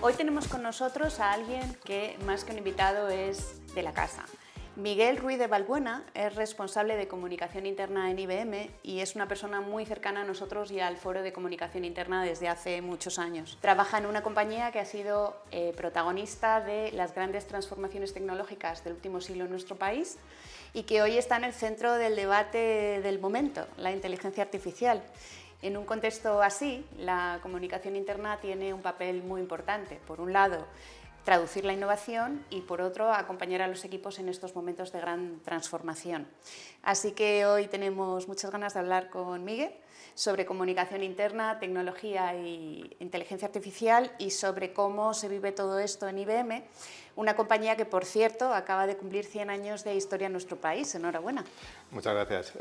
Hoy tenemos con nosotros a alguien que, más que un invitado, es de la casa. Miguel Ruiz de Balbuena es responsable de comunicación interna en IBM y es una persona muy cercana a nosotros y al Foro de Comunicación Interna desde hace muchos años. Trabaja en una compañía que ha sido protagonista de las grandes transformaciones tecnológicas del último siglo en nuestro país y que hoy está en el centro del debate del momento, la inteligencia artificial. En un contexto así, la comunicación interna tiene un papel muy importante. Por un lado, traducir la innovación y, por otro, acompañar a los equipos en estos momentos de gran transformación. Así que hoy tenemos muchas ganas de hablar con Miguel sobre comunicación interna, tecnología e inteligencia artificial y sobre cómo se vive todo esto en IBM, una compañía que, por cierto, acaba de cumplir 100 años de historia en nuestro país. Enhorabuena. Muchas gracias.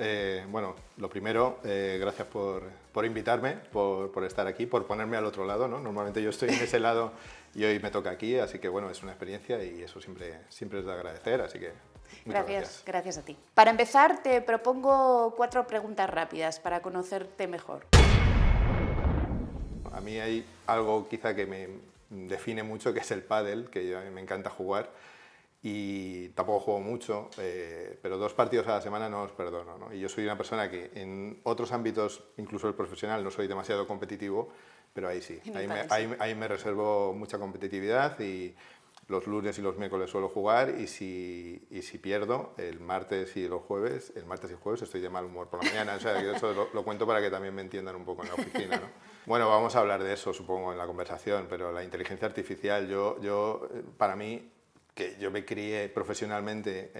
Bueno, lo primero, gracias por invitarme, por estar aquí, por ponerme al otro lado, ¿no? Normalmente yo estoy en ese lado y hoy me toca aquí, así que bueno, es una experiencia y eso siempre es de agradecer, así que muchas gracias. Gracias a ti. Para empezar, te propongo 4 preguntas rápidas para conocerte mejor. A mí hay algo quizá que me define mucho, que es el pádel, que a mí me encanta jugar y tampoco juego mucho, pero 2 partidos a la semana no os perdono, ¿no? Y yo soy una persona que en otros ámbitos, incluso el profesional, no soy demasiado competitivo, pero ahí sí, ahí me reservo mucha competitividad y los lunes y los miércoles suelo jugar y si pierdo el martes y el jueves estoy de mal humor por la mañana, o sea, eso lo cuento para que también me entiendan un poco en la oficina, ¿no? Bueno, vamos a hablar de eso supongo en la conversación, pero la inteligencia artificial, para mí, que yo me crié profesionalmente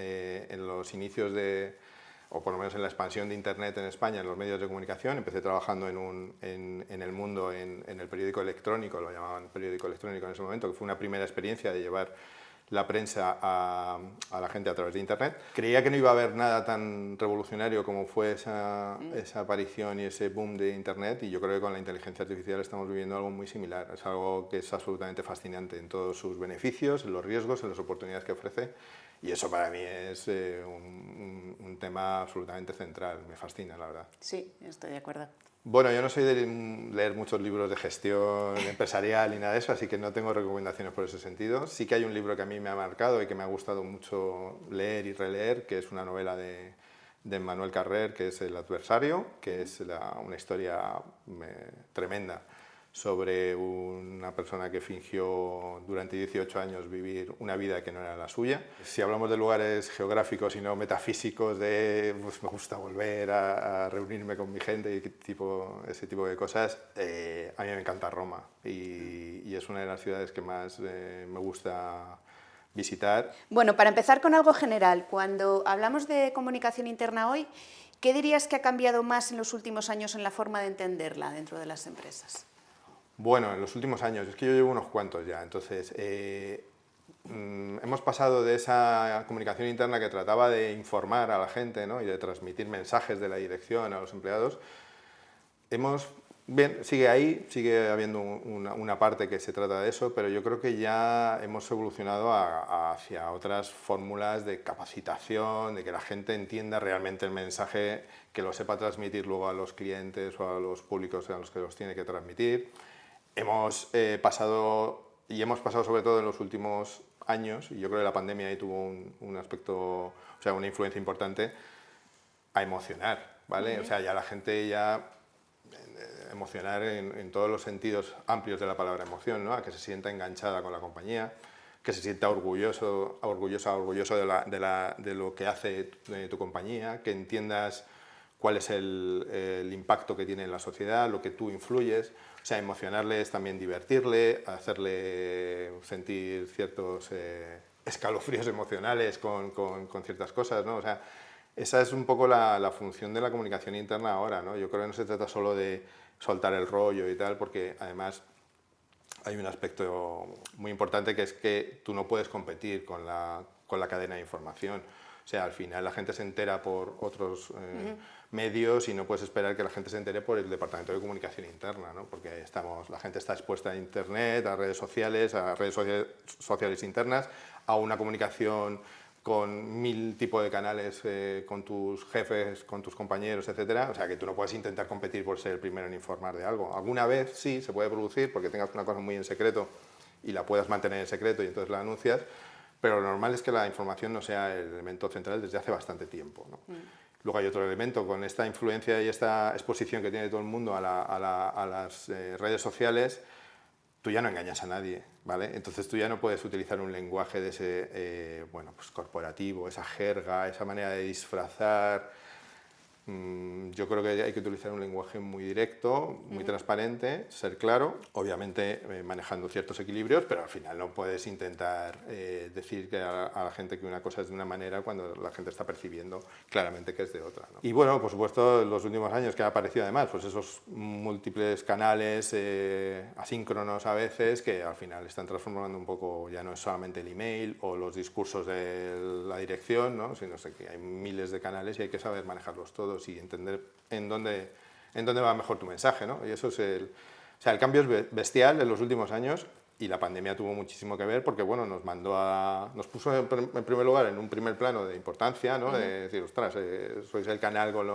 en los inicios o por lo menos en la expansión de Internet en España, en los medios de comunicación. Empecé trabajando en El Mundo, en el periódico electrónico, lo llamaban periódico electrónico en ese momento, que fue una primera experiencia de llevar la prensa a la gente a través de Internet. Creía que no iba a haber nada tan revolucionario como fue esa aparición y ese boom de Internet, y yo creo que con la inteligencia artificial estamos viviendo algo muy similar. Es algo que es absolutamente fascinante en todos sus beneficios, en los riesgos, en las oportunidades que ofrece. Y eso para mí es un tema absolutamente central, me fascina, la verdad. Sí, estoy de acuerdo. Bueno, yo no soy de leer muchos libros de gestión empresarial ni nada de eso, así que no tengo recomendaciones por ese sentido. Sí que hay un libro que a mí me ha marcado y que me ha gustado mucho leer y releer, que es una novela de Emmanuel Carrer, que es El adversario, que es una historia tremenda sobre una persona que fingió durante 18 años vivir una vida que no era la suya. Si hablamos de lugares geográficos y no metafísicos, pues me gusta volver a reunirme con mi gente y ese tipo de cosas, a mí me encanta Roma y es una de las ciudades que más me gusta visitar. Bueno, para empezar con algo general, cuando hablamos de comunicación interna hoy, ¿qué dirías que ha cambiado más en los últimos años en la forma de entenderla dentro de las empresas? Bueno, en los últimos años, es que yo llevo unos cuantos ya, entonces hemos pasado de esa comunicación interna que trataba de informar a la gente, ¿no? Y de transmitir mensajes de la dirección a los empleados. Sigue ahí, sigue habiendo una parte que se trata de eso, pero yo creo que ya hemos evolucionado hacia otras fórmulas de capacitación, de que la gente entienda realmente el mensaje, que lo sepa transmitir luego a los clientes o a los públicos a los que los tiene que transmitir. Hemos pasado sobre todo en los últimos años, y yo creo que la pandemia ahí tuvo un aspecto, o sea, una influencia importante, a emocionar, ¿vale? O sea, ya la gente emocionar en todos los sentidos amplios de la palabra emoción, ¿no? A que se sienta enganchada con la compañía, que se sienta orgulloso de lo que hace tu compañía, que entiendas cuál es el impacto que tiene en la sociedad, lo que tú influyes. O sea, emocionarle es también divertirle, hacerle sentir ciertos escalofríos emocionales con ciertas cosas, ¿no? O sea, esa es un poco la función de la comunicación interna ahora, ¿no? Yo creo que no se trata solo de soltar el rollo y tal, porque además hay un aspecto muy importante, que es que tú no puedes competir con la cadena de información. O sea, al final la gente se entera por otros medios y no puedes esperar que la gente se entere por el departamento de comunicación interna, ¿no? Porque la gente está expuesta a Internet, a redes sociales sociales internas, a una comunicación con 1000 tipos de canales, con tus jefes, con tus compañeros, etcétera. O sea, que tú no puedes intentar competir por ser el primero en informar de algo. Alguna vez sí se puede producir porque tengas una cosa muy en secreto y la puedas mantener en secreto y entonces la anuncias, pero lo normal es que la información no sea el elemento central desde hace bastante tiempo, ¿no? Luego hay otro elemento, con esta influencia y esta exposición que tiene todo el mundo a las redes sociales, tú ya no engañas a nadie, ¿vale? Entonces tú ya no puedes utilizar un lenguaje de ese, bueno, pues corporativo, esa jerga, esa manera de disfrazar. Yo creo que hay que utilizar un lenguaje muy directo, muy transparente, ser claro, obviamente manejando ciertos equilibrios, pero al final no puedes intentar decir que a la gente que una cosa es de una manera cuando la gente está percibiendo claramente que es de otra, ¿no? Y bueno, por supuesto, en los últimos años que ha aparecido además, pues esos múltiples canales asíncronos a veces que al final están transformando un poco, ya no es solamente el email o los discursos de la dirección, ¿no? Sino que hay miles de canales y hay que saber manejarlos todos y entender en dónde va mejor tu mensaje, ¿no? Y eso es o sea, el cambio es bestial en los últimos años y la pandemia tuvo muchísimo que ver porque, bueno, nos puso en primer lugar en un primer plano de importancia, ¿no? De decir, ostras, sois el canal con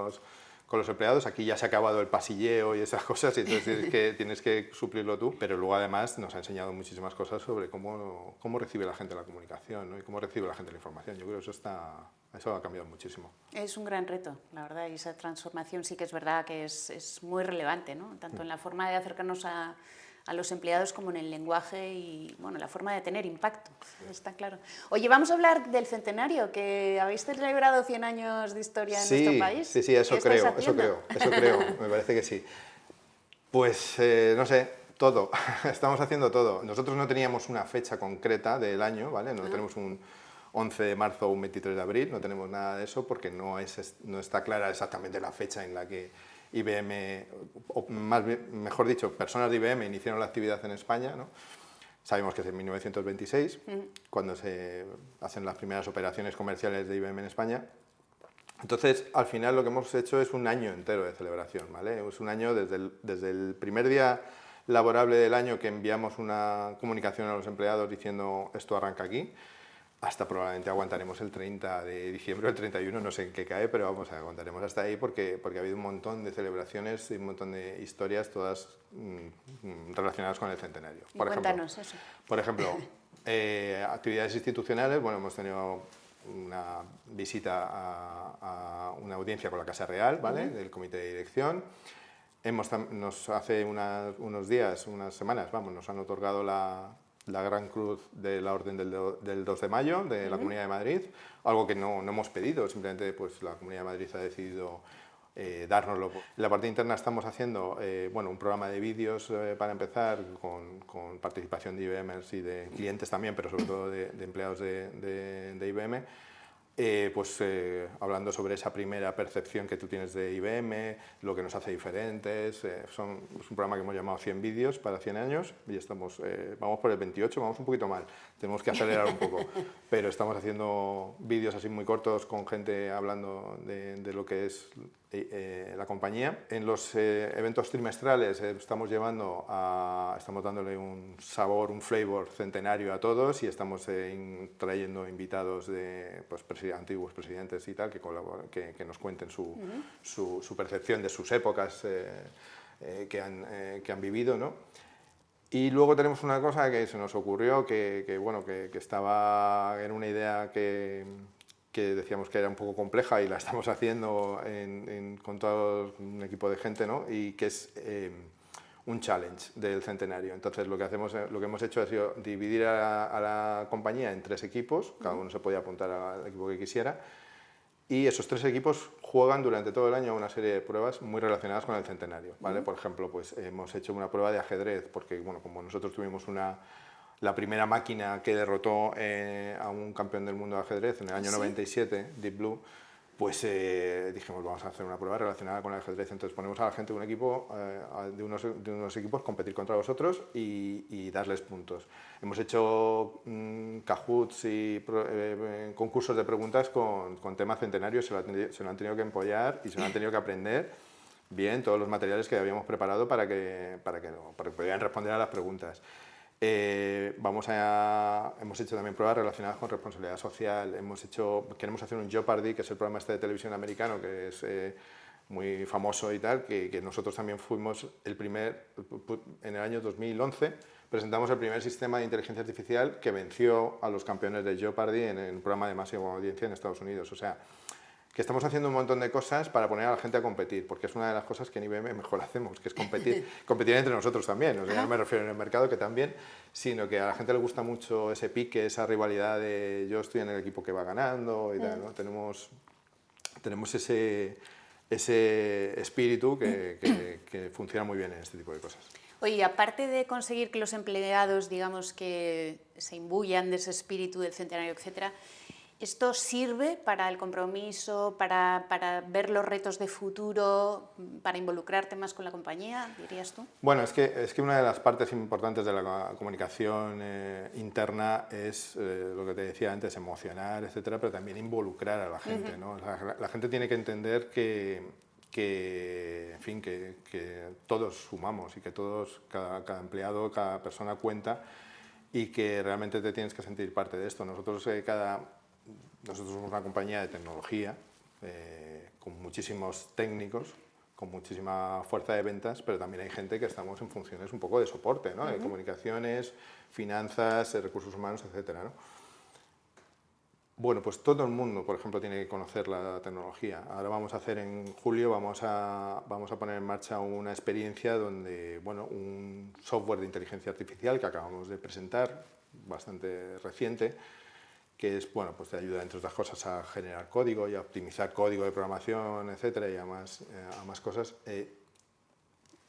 los empleados, aquí ya se ha acabado el pasilleo y esas cosas, y entonces tienes que suplirlo tú, pero luego además nos ha enseñado muchísimas cosas sobre cómo recibe la gente la comunicación, ¿no? Y cómo recibe la gente la información. Yo creo que eso ha cambiado muchísimo. Es un gran reto, la verdad, y esa transformación sí que es verdad que es muy relevante, ¿no? Tanto en la forma de acercarnos a los empleados como en el lenguaje y, bueno, la forma de tener impacto, está claro. Oye, vamos a hablar del centenario, que habéis celebrado 100 años de historia en nuestro país. Sí, eso creo, me parece que sí. Pues, no sé, todo, estamos haciendo todo. Nosotros no teníamos una fecha concreta del año, ¿vale? No tenemos un 11 de marzo o un 23 de abril, no tenemos nada de eso porque no está clara exactamente la fecha en la que IBM, o mejor dicho, personas de IBM iniciaron la actividad en España, ¿no? Sabemos que es en 1926, cuando se hacen las primeras operaciones comerciales de IBM en España. Entonces, al final lo que hemos hecho es un año entero de celebración, ¿vale? Es un año desde el primer día laborable del año que enviamos una comunicación a los empleados diciendo esto arranca aquí, hasta probablemente aguantaremos el 30 de diciembre o el 31, no sé en qué cae, pero vamos, aguantaremos hasta ahí porque ha habido un montón de celebraciones y un montón de historias, todas relacionadas con el centenario. Cuéntanos eso. Por ejemplo, actividades institucionales, bueno, hemos tenido una visita a una audiencia con la Casa Real, ¿vale? Del comité de dirección. Hace unos días, unas semanas, nos han otorgado la Gran Cruz de la Orden del 2 de mayo de la Comunidad de Madrid, algo que no hemos pedido, simplemente pues, la Comunidad de Madrid ha decidido dárnoslo. En la parte interna estamos haciendo un programa de vídeos para empezar, con participación de IBMers y de clientes también, pero sobre todo de empleados de IBM, hablando sobre esa primera percepción que tú tienes de IBM, lo que nos hace diferentes. Es un programa que hemos llamado 100 vídeos para 100 años y vamos por el 28, vamos un poquito mal, tenemos que acelerar un poco, pero estamos haciendo vídeos así muy cortos con gente hablando de lo que es la compañía. En los eventos trimestrales estamos dándole un sabor, un flavor centenario a todos y estamos trayendo invitados de antiguos presidentes y tal que nos cuenten su percepción de sus épocas que han vivido, ¿no? Y luego tenemos una cosa que se nos ocurrió que estaba en una idea que decíamos que era un poco compleja y la estamos haciendo con todo un equipo de gente, ¿no? Y que es un challenge del centenario. Entonces lo que hemos hecho ha sido dividir a la compañía en 3 equipos, cada uno se podía apuntar al equipo que quisiera, y esos 3 equipos juegan durante todo el año una serie de pruebas muy relacionadas con el centenario, ¿vale? Por ejemplo, pues hemos hecho una prueba de ajedrez, porque como nosotros tuvimos la primera máquina que derrotó a un campeón del mundo de ajedrez en el año 97, Deep Blue, pues dijimos, vamos a hacer una prueba relacionada con el ajedrez. Entonces ponemos a la gente de un equipo, de unos equipos, competir contra vosotros y darles puntos. Hemos hecho Kahoots y concursos de preguntas con temas centenarios, se lo han tenido que empollar y se lo han tenido que aprender bien todos los materiales que habíamos preparado para que pudieran responder a las preguntas. Hemos hecho también pruebas relacionadas con responsabilidad social. Queremos hacer un Jeopardy, que es el programa de televisión americano, que es muy famoso y tal, que nosotros también fuimos en el año 2011, presentamos el primer sistema de inteligencia artificial que venció a los campeones de Jeopardy en el programa de máxima audiencia en Estados Unidos. O sea, que estamos haciendo un montón de cosas para poner a la gente a competir, porque es una de las cosas que en IBM mejor hacemos, que es competir entre nosotros también. O sea, no me refiero en el mercado, que también, sino que a la gente le gusta mucho ese pique, esa rivalidad de yo estoy en el equipo que va ganando y tal, ¿no? Tenemos ese espíritu que funciona muy bien en este tipo de cosas. Oye, aparte de conseguir que los empleados, digamos, que se imbuyan de ese espíritu del centenario, etcétera, ¿esto sirve para el compromiso, para ver los retos de futuro, para involucrarte más con la compañía, dirías tú? Bueno, es que una de las partes importantes de la comunicación interna es lo que te decía antes, emocionar, etcétera, pero también involucrar a la gente, ¿no? La gente tiene que entender que todos sumamos y que cada empleado, cada persona cuenta y que realmente te tienes que sentir parte de esto. Nosotros somos una compañía de tecnología con muchísimos técnicos, con muchísima fuerza de ventas, pero también hay gente que estamos en funciones un poco de soporte, ¿no? De comunicaciones, finanzas, recursos humanos, etcétera, ¿no? Bueno, pues todo el mundo, por ejemplo, tiene que conocer la tecnología. Ahora en julio vamos a poner en marcha una experiencia donde, bueno, un software de inteligencia artificial que acabamos de presentar, bastante reciente, que es, bueno, pues te ayuda, entre otras cosas, a generar código y a optimizar código de programación, etcétera, y a más cosas.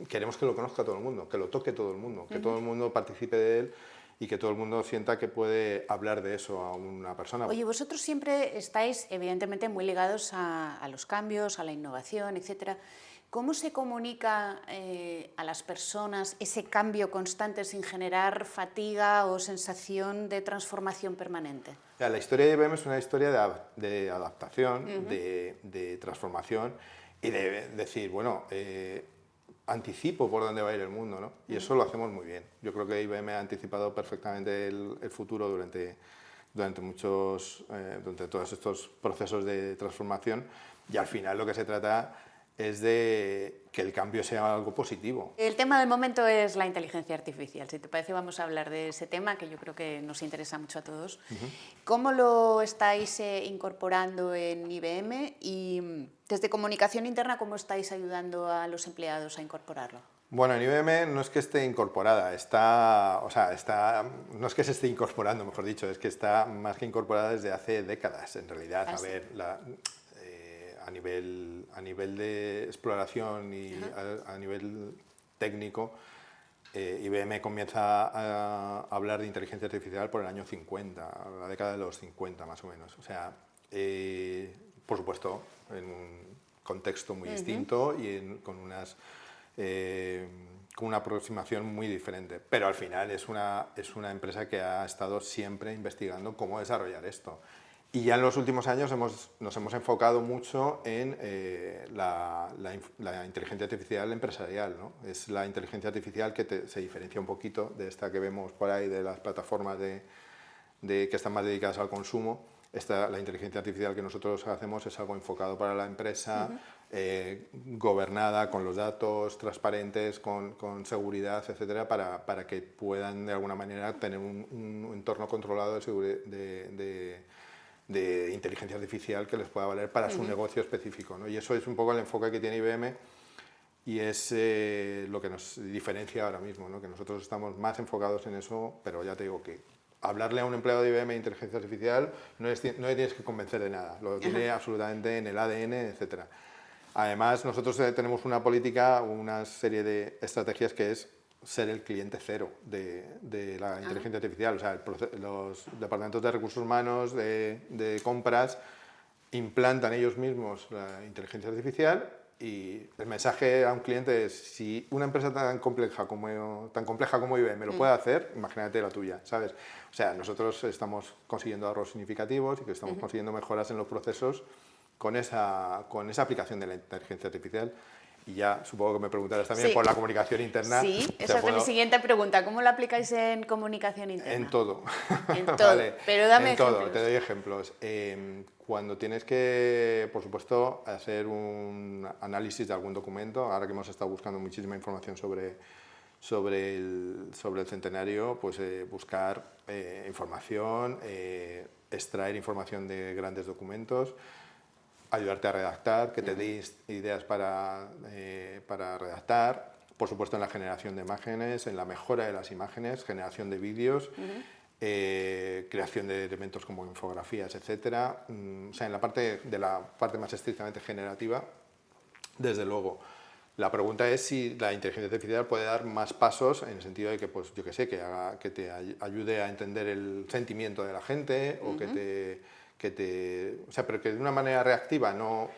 Queremos que lo conozca todo el mundo, que lo toque todo el mundo, que todo el mundo participe de él y que todo el mundo sienta que puede hablar de eso a una persona. Oye, vosotros siempre estáis, evidentemente, muy ligados a los cambios, a la innovación, etcétera. ¿Cómo se comunica a las personas ese cambio constante sin generar fatiga o sensación de transformación permanente? La historia de IBM es una historia de adaptación, de transformación y de decir, bueno, anticipo por dónde va a ir el mundo, ¿no? Y eso lo hacemos muy bien. Yo creo que IBM ha anticipado perfectamente el futuro durante todos estos procesos de transformación y al final lo que se trata es de que el cambio sea algo positivo. El tema del momento es la inteligencia artificial. Si te parece, vamos a hablar de ese tema que yo creo que nos interesa mucho a todos. ¿Cómo lo estáis incorporando en IBM y desde comunicación interna cómo estáis ayudando a los empleados a incorporarlo? Bueno, en IBM no es que esté incorporada, no es que se esté incorporando, mejor dicho, es que está más que incorporada desde hace décadas, en realidad. A ver, a nivel de exploración y a nivel técnico, IBM comienza a hablar de inteligencia artificial por el año 50, la década de los 50 más o menos. O sea, por supuesto, en un contexto muy distinto y con una aproximación muy diferente. Pero al final es una empresa que ha estado siempre investigando cómo desarrollar esto. Y ya en los últimos años nos hemos enfocado mucho en la inteligencia artificial empresarial, ¿no? Es la inteligencia artificial que se diferencia un poquito de esta que vemos por ahí, de las plataformas que están más dedicadas al consumo. La inteligencia artificial que nosotros hacemos es algo enfocado para la empresa, gobernada, con los datos transparentes, con seguridad, etcétera, para que puedan de alguna manera tener un entorno controlado de inteligencia artificial que les pueda valer para su negocio específico, ¿no? Y eso es un poco el enfoque que tiene IBM y es lo que nos diferencia ahora mismo, ¿no? Que nosotros estamos más enfocados en eso, pero ya te digo que hablarle a un empleado de IBM de inteligencia artificial no le tienes que convencer de nada, lo tiene absolutamente en el ADN, etcétera. Además, nosotros tenemos una política, una serie de estrategias que es ser el cliente cero de la inteligencia artificial. O sea, los departamentos de recursos humanos, de compras, implantan ellos mismos la inteligencia artificial y el mensaje a un cliente es: si una empresa tan compleja como IBM lo puede hacer, imagínate la tuya, ¿sabes? O sea, nosotros estamos consiguiendo ahorros significativos y que estamos consiguiendo mejoras en los procesos con esa aplicación de la inteligencia artificial. Y ya supongo que me preguntarás también Sí. por la comunicación interna. Sí, Te esa es mi puedo- siguiente pregunta. ¿Cómo lo aplicáis en comunicación interna? En todo. En todo. Vale. Pero dame En todo, ejemplos. te doy ejemplos. Cuando tienes que, por supuesto, hacer un análisis de algún documento, ahora que hemos estado buscando muchísima información sobre el centenario, pues buscar información, extraer información de grandes documentos, ayudarte a redactar, que te deis ideas para redactar, por supuesto en la generación de imágenes, en la mejora de las imágenes, generación de vídeos, creación de elementos como infografías, etc. O sea, en la parte más estrictamente generativa, desde luego. La pregunta es si la inteligencia artificial puede dar más pasos en el sentido de que, pues, yo que sé, que te ayude a entender el sentimiento de la gente o o sea, pero que de una manera reactiva, no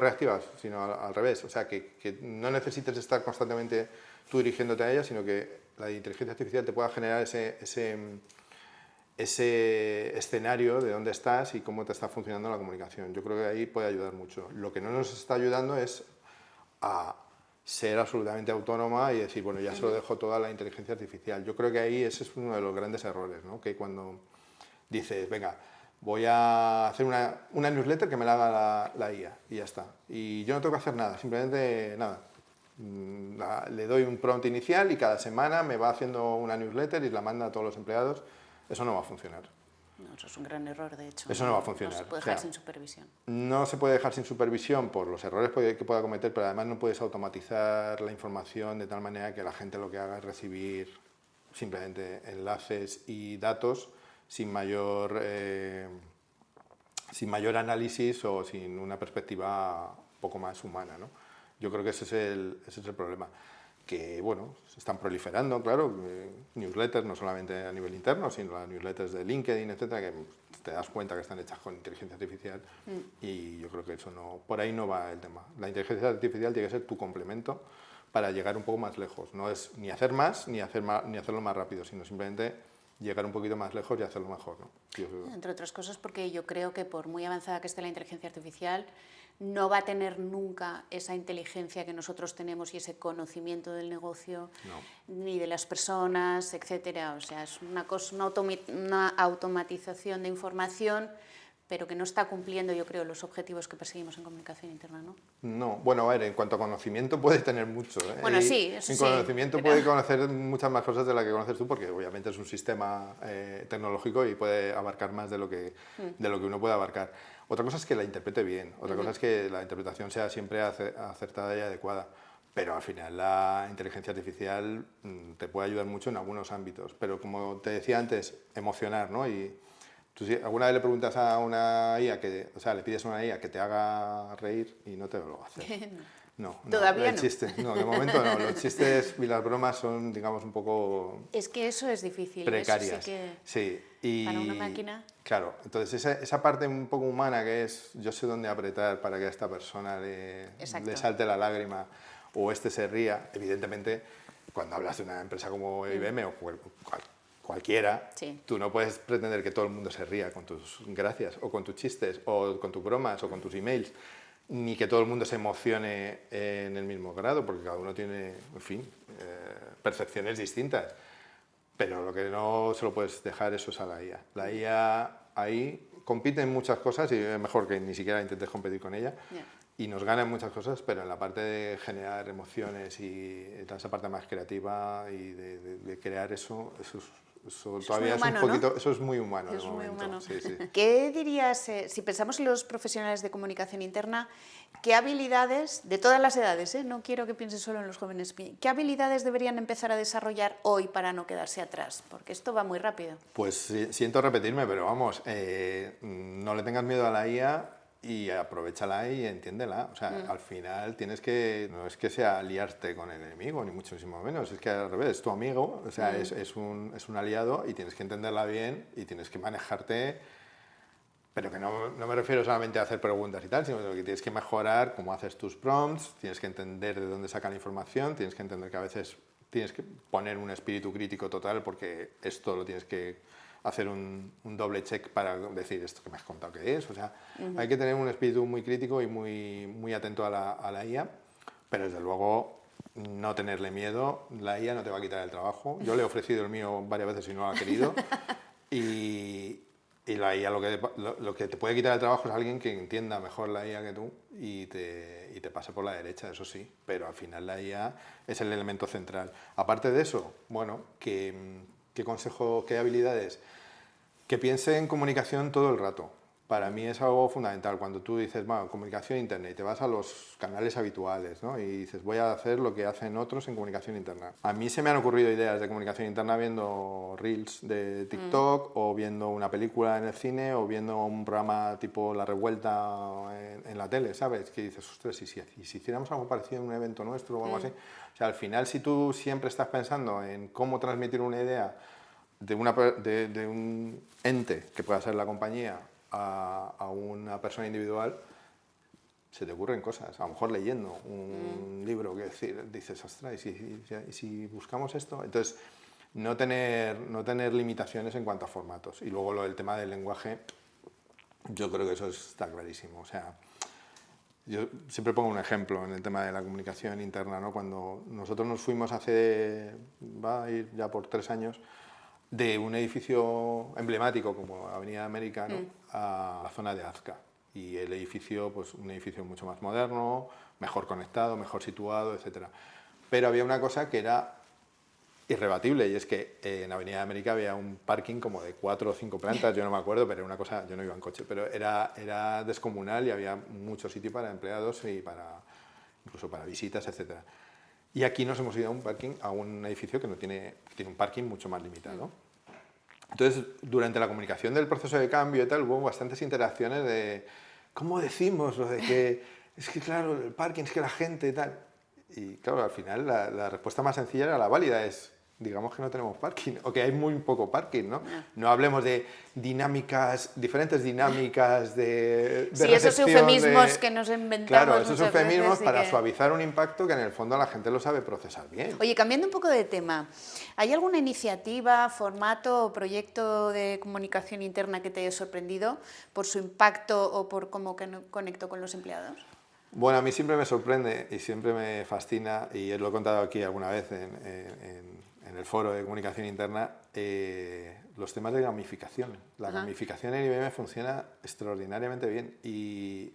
reactiva, sino al revés, o sea, que no necesites estar constantemente tú dirigiéndote a ella, sino que la inteligencia artificial te pueda generar ese escenario de dónde estás y cómo te está funcionando la comunicación. Yo creo que ahí puede ayudar mucho. Lo que no nos está ayudando es a ser absolutamente autónoma y decir, bueno, ya se lo dejo todo a la inteligencia artificial. Yo creo que ahí ese es uno de los grandes errores, ¿no? Que cuando dices, venga, voy a hacer una newsletter que me la haga la IA y ya está. Y yo no tengo que hacer nada, simplemente nada. Le doy un prompt inicial y cada semana me va haciendo una newsletter y la manda a todos los empleados. Eso no va a funcionar. No, eso es un gran error, de hecho. Eso no va a funcionar. No se puede dejar sin supervisión. No se puede dejar sin supervisión por los errores que pueda cometer, pero además no puedes automatizar la información de tal manera que la gente lo que haga es recibir simplemente enlaces y datos sin mayor análisis o sin una perspectiva un poco más humana, ¿no? Yo creo que ese es el problema. Que, bueno, se están proliferando, claro, newsletters no solamente a nivel interno, sino las newsletters de LinkedIn, etcétera, que te das cuenta que están hechas con inteligencia artificial y yo creo que eso no, por ahí no va el tema. La inteligencia artificial tiene que ser tu complemento para llegar un poco más lejos. No es ni hacer más ni hacerlo más rápido, sino simplemente llegar un poquito más lejos y hacerlo mejor, ¿no? Entre otras cosas porque yo creo que por muy avanzada que esté la inteligencia artificial, no va a tener nunca esa inteligencia que nosotros tenemos y ese conocimiento del negocio, ni de las personas, etcétera. O sea, es una automatización de información, pero que no está cumpliendo, yo creo, los objetivos que perseguimos en comunicación interna, ¿no? No, bueno, a ver, en cuanto a conocimiento puede tener mucho, ¿eh? Bueno, sí, eso en sí. conocimiento puede conocer muchas más cosas de las que conoces tú, porque obviamente es un sistema tecnológico y puede abarcar más de lo que uno puede abarcar. Otra cosa es que la interprete bien, otra cosa es que la interpretación sea siempre acertada y adecuada. Pero al final la inteligencia artificial te puede ayudar mucho en algunos ámbitos. Pero como te decía antes, emocionar, ¿no? Y tú si alguna vez le preguntas a una IA, le pides a una IA que te haga reír y no te lo va a hacer. No, Todavía el chiste, no, de momento no. Los chistes y las bromas son, digamos, un poco Es que eso es difícil. precarias. Eso sí que Sí, y para una máquina. Claro, entonces esa parte un poco humana que es yo sé dónde apretar para que a esta persona le salte la lágrima o este se ría, evidentemente cuando hablas de una empresa como IBM o cualquiera, tú no puedes pretender que todo el mundo se ría con tus gracias o con tus chistes o con tus bromas o con tus emails, ni que todo el mundo se emocione en el mismo grado, porque cada uno tiene, en fin, percepciones distintas. Pero lo que no se lo puedes dejar eso es a la IA. La IA ahí compite en muchas cosas y es mejor que ni siquiera intentes competir con ella. Y nos gana en muchas cosas, pero en la parte de generar emociones y toda esa parte más creativa y de crear eso todavía es un poquito, ¿no? Eso es muy humano. Es muy humano. Sí, sí. ¿Qué dirías, si pensamos en los profesionales de comunicación interna, qué habilidades, de todas las edades, no quiero que pienses solo en los jóvenes, qué habilidades deberían empezar a desarrollar hoy para no quedarse atrás? Porque esto va muy rápido. Pues siento repetirme, pero vamos, no le tengas miedo a la IA y aprovéchala y entiéndela. O sea, al final no es que sea liarte con el enemigo, ni muchísimo menos, es que al revés, es tu amigo, o sea, es un aliado y tienes que entenderla bien y tienes que manejarte, pero que no me refiero solamente a hacer preguntas y tal, sino que tienes que mejorar cómo haces tus prompts, tienes que entender de dónde saca la información, tienes que entender que a veces tienes que poner un espíritu crítico total porque esto lo tienes que hacer un doble check para decir esto que me has contado que es. O sea, hay que tener un espíritu muy crítico y muy atento a la IA, pero desde luego no tenerle miedo. La IA no te va a quitar el trabajo. Yo le he ofrecido el mío varias veces y no lo ha querido. Y la IA lo que te puede quitar el trabajo es alguien que entienda mejor la IA que tú y te pase por la derecha, eso sí, pero al final la IA es el elemento central. Aparte de eso, bueno, ¿qué consejo, qué habilidades? Que piense en comunicación todo el rato. Para mí es algo fundamental. Cuando tú dices, bueno, comunicación interna y te vas a los canales habituales, ¿no? Y dices, voy a hacer lo que hacen otros en comunicación interna. A mí se me han ocurrido ideas de comunicación interna viendo reels de TikTok o viendo una película en el cine o viendo un programa tipo La Revuelta en la tele, ¿sabes? Que dices, ostras, y si hiciéramos algo parecido en un evento nuestro o algo así. O sea, al final, si tú siempre estás pensando en cómo transmitir una idea de un ente que pueda ser la compañía a una persona individual, se te ocurren cosas. A lo mejor leyendo un libro que dices, ostras, ¿y si buscamos esto? Entonces, no tener limitaciones en cuanto a formatos. Y luego lo del tema del lenguaje, yo creo que eso está clarísimo. O sea, yo siempre pongo un ejemplo en el tema de la comunicación interna, ¿no? Cuando nosotros nos fuimos va a ir ya por 3 años, de un edificio emblemático como Avenida América, ¿no? A la zona de Azca. Y el edificio, pues un edificio mucho más moderno, mejor conectado, mejor situado, etc. Pero había una cosa que era irrebatible, y es que en Avenida América había un parking como de 4 o 5 plantas, yo no me acuerdo, pero era una cosa, yo no iba en coche, pero era descomunal y había mucho sitio para empleados y incluso para visitas, etc. Y aquí nos hemos ido a un edificio que tiene un parking mucho más limitado. Entonces, durante la comunicación del proceso de cambio y tal, hubo bastantes interacciones de ¿cómo decimos lo de que es que claro, el parking, es que la gente y tal? Y claro, al final la respuesta más sencilla era la válida, digamos que no tenemos parking, o que hay muy poco parking, ¿no? No hablemos de diferentes dinámicas de sí, esos eufemismos que nos inventamos. Claro, esos eufemismos veces, para suavizar un impacto que en el fondo la gente lo sabe procesar bien. Oye, cambiando un poco de tema, ¿hay alguna iniciativa, formato o proyecto de comunicación interna que te haya sorprendido por su impacto o por cómo conectó con los empleados? Bueno, a mí siempre me sorprende y siempre me fascina, y lo he contado aquí alguna vez en el foro de comunicación interna, los temas de gamificación. La gamificación en IBM funciona extraordinariamente bien y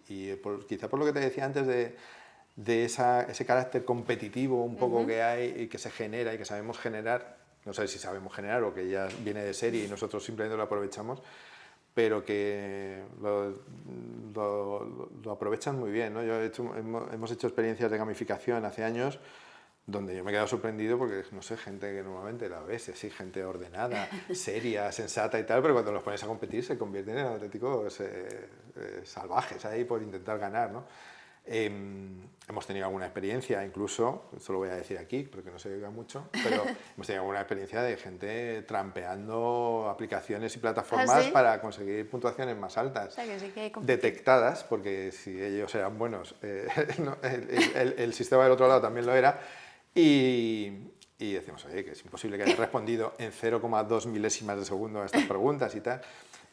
quizá por lo que te decía antes de ese carácter competitivo un poco que hay y que se genera y que sabemos generar, no sé si sabemos generar o que ya viene de serie y nosotros simplemente lo aprovechamos, pero que lo aprovechan muy bien, ¿no? Hemos hecho experiencias de gamificación hace años donde yo me he quedado sorprendido porque, no sé, gente que normalmente la ves, así, gente ordenada, seria, sensata y tal, pero cuando los pones a competir se convierten en auténticos salvajes ahí por intentar ganar, ¿no? Hemos tenido alguna experiencia, incluso, esto lo voy a decir aquí, porque no se oiga mucho, pero hemos tenido alguna experiencia de gente trampeando aplicaciones y plataformas ¿Ah, sí? para conseguir puntuaciones más altas, O sea, que sí que hay detectadas, porque si ellos eran buenos, el sistema del otro lado también lo era, y decimos, oye, que es imposible que haya respondido en 0,2 milésimas de segundo a estas preguntas y tal.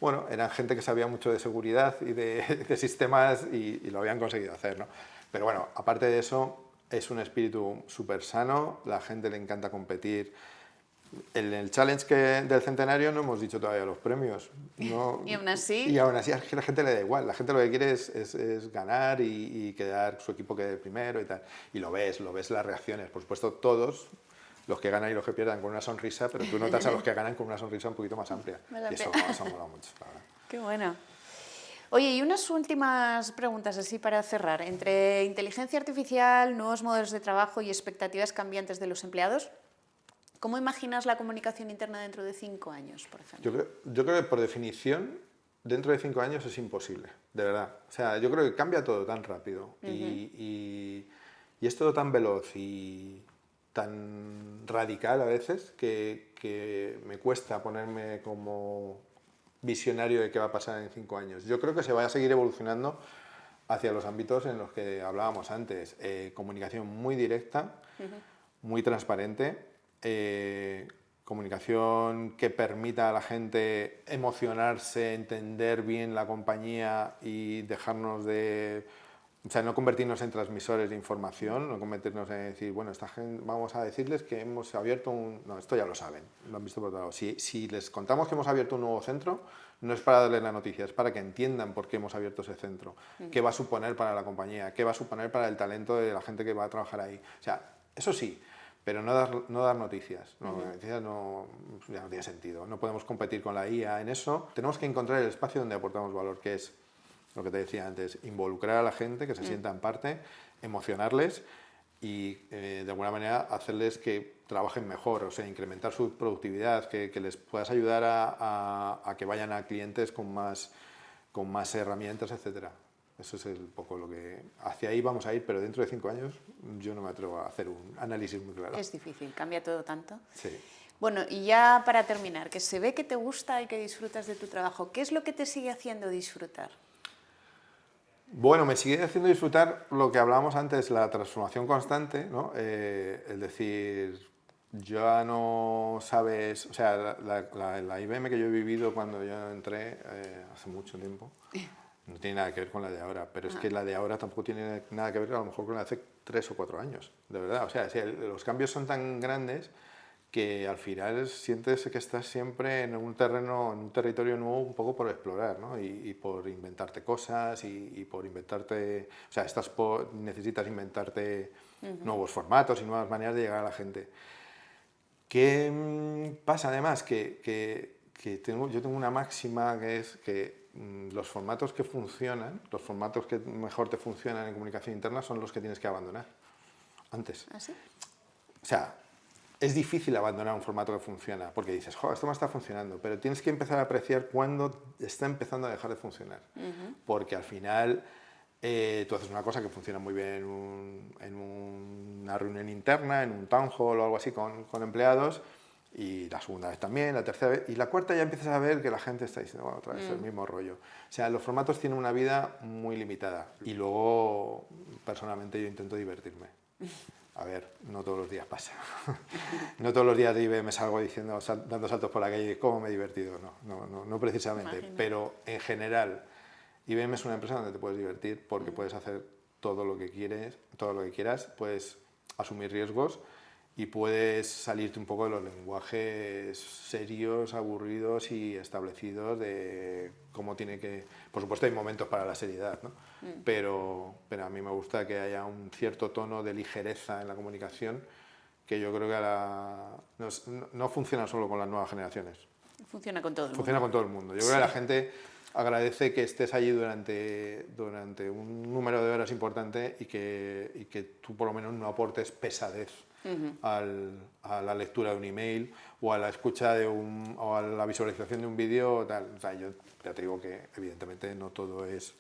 Bueno, eran gente que sabía mucho de seguridad y de sistemas y lo habían conseguido hacer, ¿no? Pero bueno, aparte de eso, es un espíritu súper sano, la gente le encanta competir. En el challenge del centenario no hemos dicho todavía los premios, ¿no? Y aún así... Y aún así es que a la gente le da igual, la gente lo que quiere es ganar y quedar, su equipo quede primero y tal. Y lo ves las reacciones, por supuesto todos, los que ganan y los que pierdan con una sonrisa, pero tú notas a los que ganan con una sonrisa un poquito más amplia. Y eso mola mucho, la verdad. Qué bueno. Oye, y unas últimas preguntas así para cerrar. Entre inteligencia artificial, nuevos modelos de trabajo y expectativas cambiantes de los empleados, ¿cómo imaginas la comunicación interna dentro de 5 años, por ejemplo? Yo creo que por definición, dentro de 5 años es imposible, de verdad. O sea, yo creo que cambia todo tan rápido y es todo tan veloz y tan radical a veces que me cuesta ponerme como visionario de qué va a pasar en 5 años. Yo creo que se va a seguir evolucionando hacia los ámbitos en los que hablábamos antes. Comunicación muy directa, muy transparente, comunicación que permita a la gente emocionarse, entender bien la compañía y dejarnos de O sea, no convertirnos en transmisores de información, no convertirnos en decir, bueno, esta gente, vamos a decirles que hemos abierto un... No, esto ya lo saben, lo han visto por otro lado. Si les contamos que hemos abierto un nuevo centro, no es para darles la noticia, es para que entiendan por qué hemos abierto ese centro, qué va a suponer para la compañía, qué va a suponer para el talento de la gente que va a trabajar ahí. O sea, eso sí, pero no dar noticias. No, noticias no, ya no tiene sentido. No podemos competir con la IA en eso. Tenemos que encontrar el espacio donde aportamos valor, que es lo que te decía antes, involucrar a la gente, que se sientan parte, emocionarles y de alguna manera hacerles que trabajen mejor, o sea, incrementar su productividad, que les puedas ayudar a que vayan a clientes con más herramientas, etcétera. Eso es un poco lo que... Hacia ahí vamos a ir, pero dentro de 5 años yo no me atrevo a hacer un análisis muy claro. Es difícil, cambia todo tanto. Sí. Bueno, y ya para terminar, que se ve que te gusta y que disfrutas de tu trabajo, ¿qué es lo que te sigue haciendo disfrutar? Bueno, me sigue haciendo disfrutar lo que hablábamos antes, la transformación constante, ¿no? Es decir, ya no sabes, o sea, la IBM que yo he vivido cuando yo entré hace mucho tiempo, no tiene nada que ver con la de ahora, pero es que la de ahora tampoco tiene nada que ver a lo mejor con la de hace 3 o 4 años, de verdad. O sea, los cambios son tan grandes que al final sientes que estás siempre en un terreno, en un territorio nuevo un poco por explorar, ¿no? Y por inventarte cosas y por inventarte, o sea, necesitas inventarte nuevos formatos y nuevas maneras de llegar a la gente. ¿Qué pasa además? Yo tengo una máxima que es que los formatos que funcionan, los formatos que mejor te funcionan en comunicación interna son los que tienes que abandonar antes. ¿Ah, sí? O sea, es difícil abandonar un formato que funciona, porque dices, jo, esto me está funcionando, pero tienes que empezar a apreciar cuándo está empezando a dejar de funcionar. Porque al final tú haces una cosa que funciona muy bien en una reunión interna, en un town hall o algo así con empleados, y la segunda vez también, la tercera vez, y la cuarta ya empiezas a ver que la gente está diciendo, bueno, otra vez el mismo rollo. O sea, los formatos tienen una vida muy limitada, y luego, personalmente, yo intento divertirme. A ver, no todos los días pasa. No todos los días de IBM salgo diciendo, dando saltos por la calle, cómo me he divertido. No precisamente. Imagino. Pero en general, IBM es una empresa donde te puedes divertir porque puedes hacer todo lo que quieras, puedes asumir riesgos y puedes salirte un poco de los lenguajes serios, aburridos y establecidos de cómo tiene que... Por supuesto hay momentos para la seriedad, ¿no? Pero a mí me gusta que haya un cierto tono de ligereza en la comunicación que yo creo que no funciona solo con las nuevas generaciones. Funciona con todo el mundo. Funciona con todo el mundo. Yo creo que la gente agradece que estés allí durante un número de horas importante y que tú por lo menos no aportes pesadez a la lectura de un email o a la escucha o a la visualización de un vídeo. O sea, yo ya te digo que evidentemente no todo es...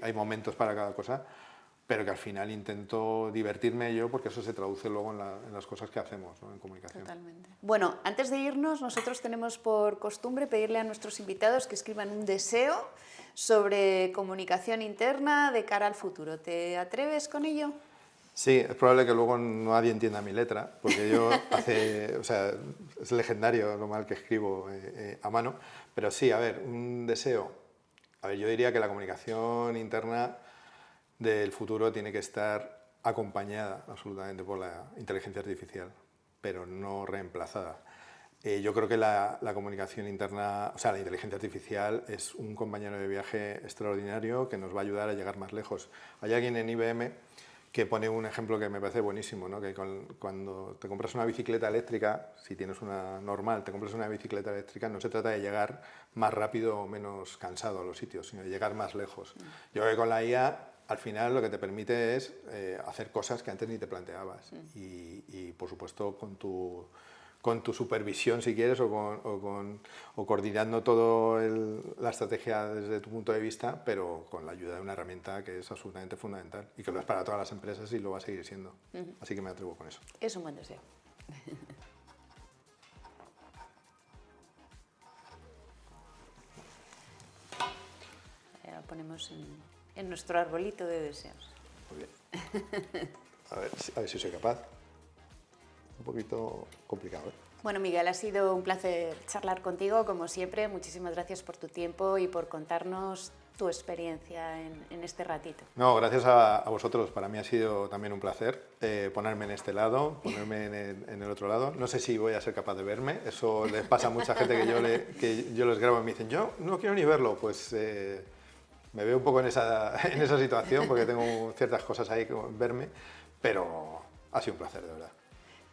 Hay momentos para cada cosa, pero que al final intento divertirme yo porque eso se traduce luego en las cosas que hacemos, ¿no? En comunicación. Totalmente. Bueno, antes de irnos, nosotros tenemos por costumbre pedirle a nuestros invitados que escriban un deseo sobre comunicación interna de cara al futuro. ¿Te atreves con ello? Sí, es probable que luego nadie entienda mi letra, porque yo o sea, es legendario lo mal que escribo a mano, pero sí, a ver, un deseo. A ver, yo diría que la comunicación interna del futuro tiene que estar acompañada absolutamente por la inteligencia artificial, pero no reemplazada. Yo creo que la comunicación interna, o sea, la inteligencia artificial es un compañero de viaje extraordinario que nos va a ayudar a llegar más lejos. Hay alguien en IBM que pone un ejemplo que me parece buenísimo, ¿no? Que cuando te compras una bicicleta eléctrica, si tienes una normal, te compras una bicicleta eléctrica, no se trata de llegar más rápido o menos cansado a los sitios, sino de llegar más lejos. Yo creo que con la IA, al final, lo que te permite es hacer cosas que antes ni te planteabas. Y por supuesto, con tu supervisión, si quieres, o coordinando toda la estrategia desde tu punto de vista, pero con la ayuda de una herramienta que es absolutamente fundamental y que lo es para todas las empresas y lo va a seguir siendo. Así que me atrevo con eso. Es un buen deseo. Lo ponemos en nuestro arbolito de deseos. Muy bien. A ver si soy capaz. Un poquito complicado, ¿eh? Bueno, Miguel, ha sido un placer charlar contigo, como siempre. Muchísimas gracias por tu tiempo y por contarnos tu experiencia en este ratito. No, gracias a vosotros. Para mí ha sido también un placer ponerme en este lado, ponerme en el otro lado. No sé si voy a ser capaz de verme. Eso les pasa a mucha gente que yo les grabo y me dicen, yo no quiero ni verlo. Pues me veo un poco en esa situación porque tengo ciertas cosas ahí que verme, pero ha sido un placer, de verdad.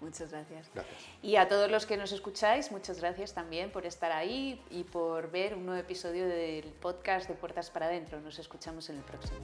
Muchas gracias. Gracias. Y a todos los que nos escucháis, muchas gracias también por estar ahí y por ver un nuevo episodio del podcast de Puertas para Adentro. Nos escuchamos en el próximo.